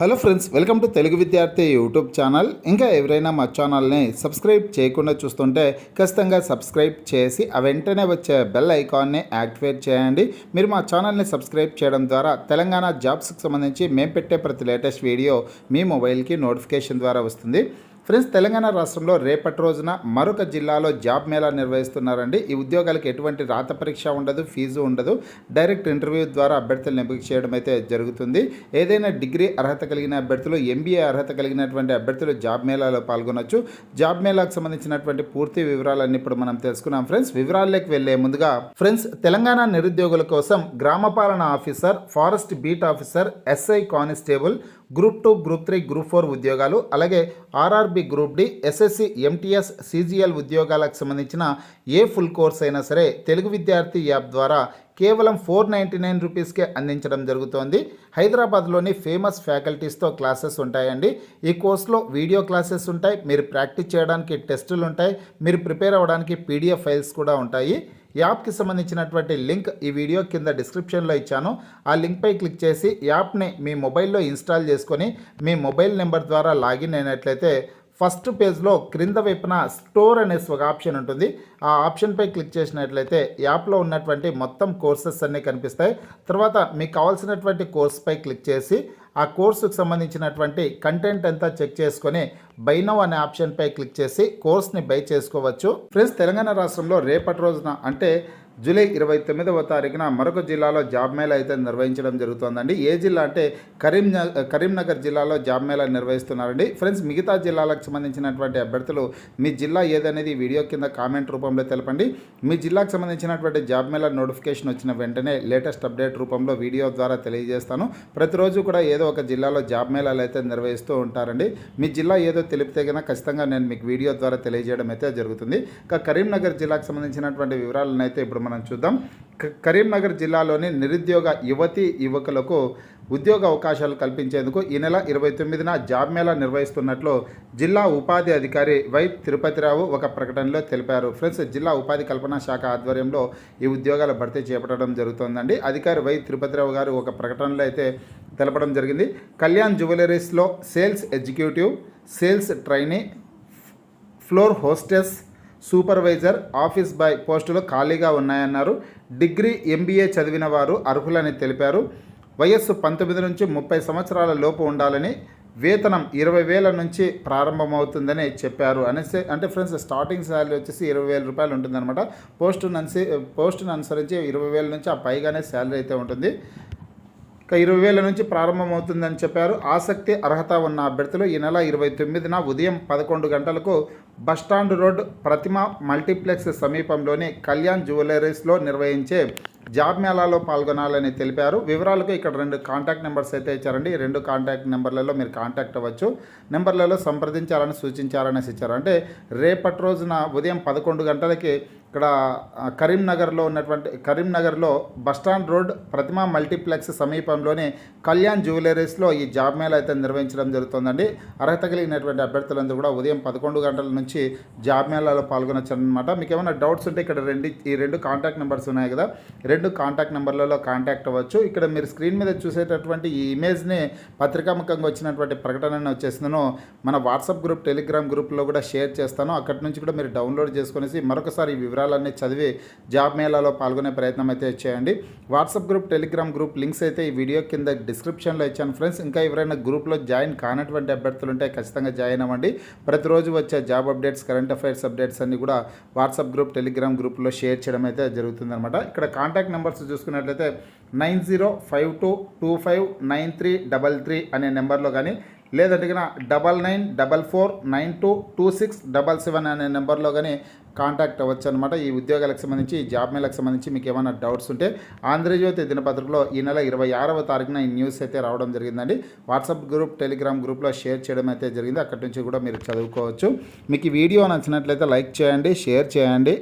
Hello friends, welcome to Telugu విద్యార్థి YouTube channel. ఇంకా ఎవరైనా మా ఛానల్ని సబ్స్క్రైబ్ చేయకుండా చూస్తుంటే ఖచ్చితంగా సబ్స్క్రైబ్ చేసి ఆ వెంటనే వచ్చే బెల్ ఐకాన్ని యాక్టివేట్ చేయండి. మీరు మా ఛానల్ని సబ్స్క్రైబ్ చేయడం ద్వారా తెలంగాణ జాబ్స్కి సంబంధించి మేము పెట్టే ప్రతి లేటెస్ట్ వీడియో మీ మొబైల్కి నోటిఫికేషన్ ద్వారా వస్తుంది. ఫ్రెండ్స్, తెలంగాణ రాష్ట్రంలో రేపటి రోజున మరొక జిల్లాలో జాబ్ మేళా నిర్వహిస్తున్నారండి. ఈ ఉద్యోగాలకు ఎటువంటి రాత పరీక్ష ఉండదు, ఫీజు ఉండదు. డైరెక్ట్ ఇంటర్వ్యూ ద్వారా అభ్యర్థులను ఎంపిక చేయడం అయితే జరుగుతుంది. ఏదైనా డిగ్రీ అర్హత కలిగిన అభ్యర్థులు, ఎంబీఏ అర్హత కలిగినటువంటి అభ్యర్థులు జాబ్ మేళాలో పాల్గొనవచ్చు. జాబ్ మేళాకు సంబంధించినటువంటి పూర్తి వివరాలన్నీ ఇప్పుడు మనం తెలుసుకున్నాం. ఫ్రెండ్స్, వివరాల్లోకి వెళ్లే ముందుగా ఫ్రెండ్స్, తెలంగాణ నిరుద్యోగుల కోసం గ్రామపాలన officer, forest beat officer, SI constable, group 2, group 3, group 4 ఉద్యోగాలు, అలాగే RRB group D, SSC, MTS, CGL ఉద్యోగాలకు సంబంధించిన ఏ ఫుల్ కోర్స్ అయినా సరే తెలుగు విద్యార్థి యాప్ ద్వారా కేవలం 499 రూపీస్కే అందించడం జరుగుతోంది. హైదరాబాద్లోని ఫేమస్ ఫ్యాకల్టీస్తో క్లాసెస్ ఉంటాయండి. ఈ కోర్సులో వీడియో క్లాసెస్ ఉంటాయి, మీరు ప్రాక్టీస్ చేయడానికి టెస్టులు ఉంటాయి, మీరు ప్రిపేర్ అవ్వడానికి పీడిఎఫ్ ఫైల్స్ కూడా ఉంటాయి. యాప్కి సంబంధించినటువంటి లింక్ ఈ వీడియో కింద డిస్క్రిప్షన్లో ఇచ్చాను. ఆ లింక్పై క్లిక్ చేసి యాప్ని మీ మొబైల్లో ఇన్స్టాల్ చేసుకొని మీ మొబైల్ నెంబర్ ద్వారా లాగిన్ అయినట్లయితే ఫస్ట్ పేజ్లో క్రింద వైపున స్టోర్ అనే ఒక ఆప్షన్ ఉంటుంది. ఆ ఆప్షన్పై క్లిక్ చేసినట్లయితే యాప్లో ఉన్నటువంటి మొత్తం కోర్సెస్ అన్నీ కనిపిస్తాయి. తర్వాత మీకు కావాల్సినటువంటి కోర్సుపై క్లిక్ చేసి ఆ కోర్సుకు సంబంధించినటువంటి కంటెంట్ అంతా చెక్ చేసుకొని బై నౌ అనే ఆప్షన్పై క్లిక్ చేసి కోర్స్ని బై చేసుకోవచ్చు. ఫ్రెండ్స్, తెలంగాణ రాష్ట్రంలో రేపటి రోజున అంటే జూలై 29వ తారీఖున మరొక జిల్లాలో జాబ్ మేళా అయితే నిర్వహించడం జరుగుతుందండి. ఏ జిల్లా అంటే కరీంనగర్ జిల్లాలో జాబ్ మేళా నిర్వహిస్తున్నారండి. ఫ్రెండ్స్, మిగతా జిల్లాలకు సంబంధించినటువంటి అభ్యర్థులు మీ జిల్లా ఏదనేది వీడియో కింద కామెంట్ రూపంలో తెలపండి. మీ జిల్లాకు సంబంధించినటువంటి జాబ్ మేళా నోటిఫికేషన్ వచ్చిన వెంటనే లేటెస్ట్ అప్డేట్ రూపంలో వీడియో ద్వారా తెలియజేస్తాను. ప్రతిరోజు కూడా ఏదో ఒక జిల్లాలో జాబ్ మేళాలు అయితే నిర్వహిస్తూ ఉంటారండి. మీ జిల్లా ఏదో తెలిపితే కనుక ఖచ్చితంగా నేను మీకు వీడియో ద్వారా తెలియజేయడం అయితే జరుగుతుంది. ఇక కరీంనగర్ జిల్లాకు సంబంధించినటువంటి వివరాలను అయితే ఇప్పుడు మనం చూద్దాం. కరీంనగర్ జిల్లాలోని నిరుద్యోగ యువకులకు ఉద్యోగ అవకాశాలు కల్పించేందుకు ఈ నెల 29న జాబ్ మేళా నిర్వహిస్తున్నట్లు జిల్లా ఉపాధి అధికారి వై తిరుపతిరావు ఒక ప్రకటనలో తెలిపారు. ఫ్రెండ్స్, జిల్లా ఉపాధి కల్పన శాఖ ఆధ్వర్యంలో ఈ ఉద్యోగాల భర్తీ చేపట్టడం జరుగుతోందండి. అధికారి వై తిరుపతిరావు గారు ఒక ప్రకటనలో అయితే తెలపడం జరిగింది. కళ్యాణ్ జ్యువెలరీస్లో sales executive, sales trainee, floor hostess, supervisor, office boy పోస్టులు ఖాళీగా ఉన్నాయన్నారు. డిగ్రీ, ఎంబీఏ చదివిన వారు అర్హులని తెలిపారు. వయస్సు 19 నుంచి 30 సంవత్సరాల లోపు ఉండాలని, వేతనం 20,000 నుంచి ప్రారంభమవుతుందని చెప్పారు. అంటే ఫ్రెండ్స్, స్టార్టింగ్ శాలరీ వచ్చేసి 20,000 రూపాయలు ఉంటుందన్నమాట. పోస్టును అనుసరించి 20,000 నుంచి ఆ పైగానే శాలరీ అయితే ఉంటుంది. 20,000 నుంచి ప్రారంభమవుతుందని చెప్పారు. ఆసక్తి, అర్హత ఉన్న అభ్యర్థులు ఈ నెల 29న ఉదయం 11 గంటలకు బస్టాండ్ రోడ్ ప్రతిమ మల్టీప్లెక్స్ సమీపంలోని కళ్యాణ్ జ్యువెలరీస్లో నిర్వహించే జాబ్ మేళాలో పాల్గొనాలని తెలిపారు. వివరాలకు ఇక్కడ 2 కాంటాక్ట్ నెంబర్స్ అయితే ఇచ్చారండి. 2 కాంటాక్ట్ నెంబర్లలో మీరు కాంటాక్ట్ అవ్వచ్చు. నెంబర్లలో సంప్రదించాలని సూచించారనేసి ఇచ్చారు. అంటే రేపటి రోజున ఉదయం 11 గంటలకి ఇక్కడ కరీంనగర్లో బస్టాండ్ రోడ్ ప్రతిమ మల్టీప్లెక్స్ సమీపంలోని కళ్యాణ్ జ్యువెలరీస్లో ఈ జాబ్ మేళా అయితే నిర్వహించడం జరుగుతుందండి. అర్హత కలిగినటువంటి అభ్యర్థులందరూ కూడా ఉదయం 11 గంటల నుంచి జాబ్ మేళాలో పాల్గొనొచ్చు అనమాట. మీకు ఏమైనా డౌట్స్ ఉంటే ఇక్కడ ఈ రెండు కాంటాక్ట్ నెంబర్స్ ఉన్నాయి కదా, 2 కాంటాక్ట్ నెంబర్లలో కాంటాక్ట్ అవ్వచ్చు. ఇక్కడ మీరు స్క్రీన్ మీద చూసేటటువంటి ఈ ఇమేజ్ని పత్రికాముఖంగా వచ్చినటువంటి ప్రకటన వచ్చేసిందను మన వాట్సాప్ గ్రూప్, టెలిగ్రామ్ గ్రూప్లో కూడా షేర్ చేస్తాను. అక్కడి నుంచి కూడా మీరు డౌన్లోడ్ చేసుకునేసి మరొకసారి ఈ వివరాలన్నీ చదివి జాబ్ మేళాలో పాల్గొనే ప్రయత్నం అయితే చేయండి. WhatsApp group, Telegram group links అయితే ఈ వీడియో కింద డిస్క్రిప్షన్లో ఇచ్చాను. ఫ్రెండ్స్, ఇంకా ఎవరైనా గ్రూప్లో జాయిన్ కానటువంటి అభ్యర్థులు ఉంటే ఖచ్చితంగా జాయిన్ అవ్వండి. ప్రతిరోజు వచ్చే job updates, current affairs updates అన్నీ కూడా వాట్సాప్ గ్రూప్, టెలిగ్రామ్ గ్రూప్లో షేర్ చేయడం అయితే జరుగుతుందన్నమాట. ఇక్కడ కాంటాక్ట్ నెంబర్స్ చూసుకున్నట్లయితే 9052259333 అనే నెంబర్లో కానీ, లేదంటే 9944922677 అనే నెంబర్లో కానీ కాంటాక్ట్ అవ్వచ్చు అనమాట. ఈ ఉద్యోగాలకు సంబంధించి, ఈ జాబ్ మేళకు సంబంధించి మీకు ఏమైనా డౌట్స్ ఉంటే ఆంధ్రజ్యోతి దినపత్రికలో ఈ నెల 26వ తారీఖున ఈ న్యూస్ అయితే రావడం జరిగిందండి. వాట్సాప్ గ్రూప్, టెలిగ్రామ్ గ్రూప్లో షేర్ చేయడం అయితే జరిగింది. అక్కడి నుంచి కూడా మీరు చదువుకోవచ్చు. మీకు ఈ వీడియో నచ్చినట్లయితే లైక్ చేయండి, షేర్ చేయండి.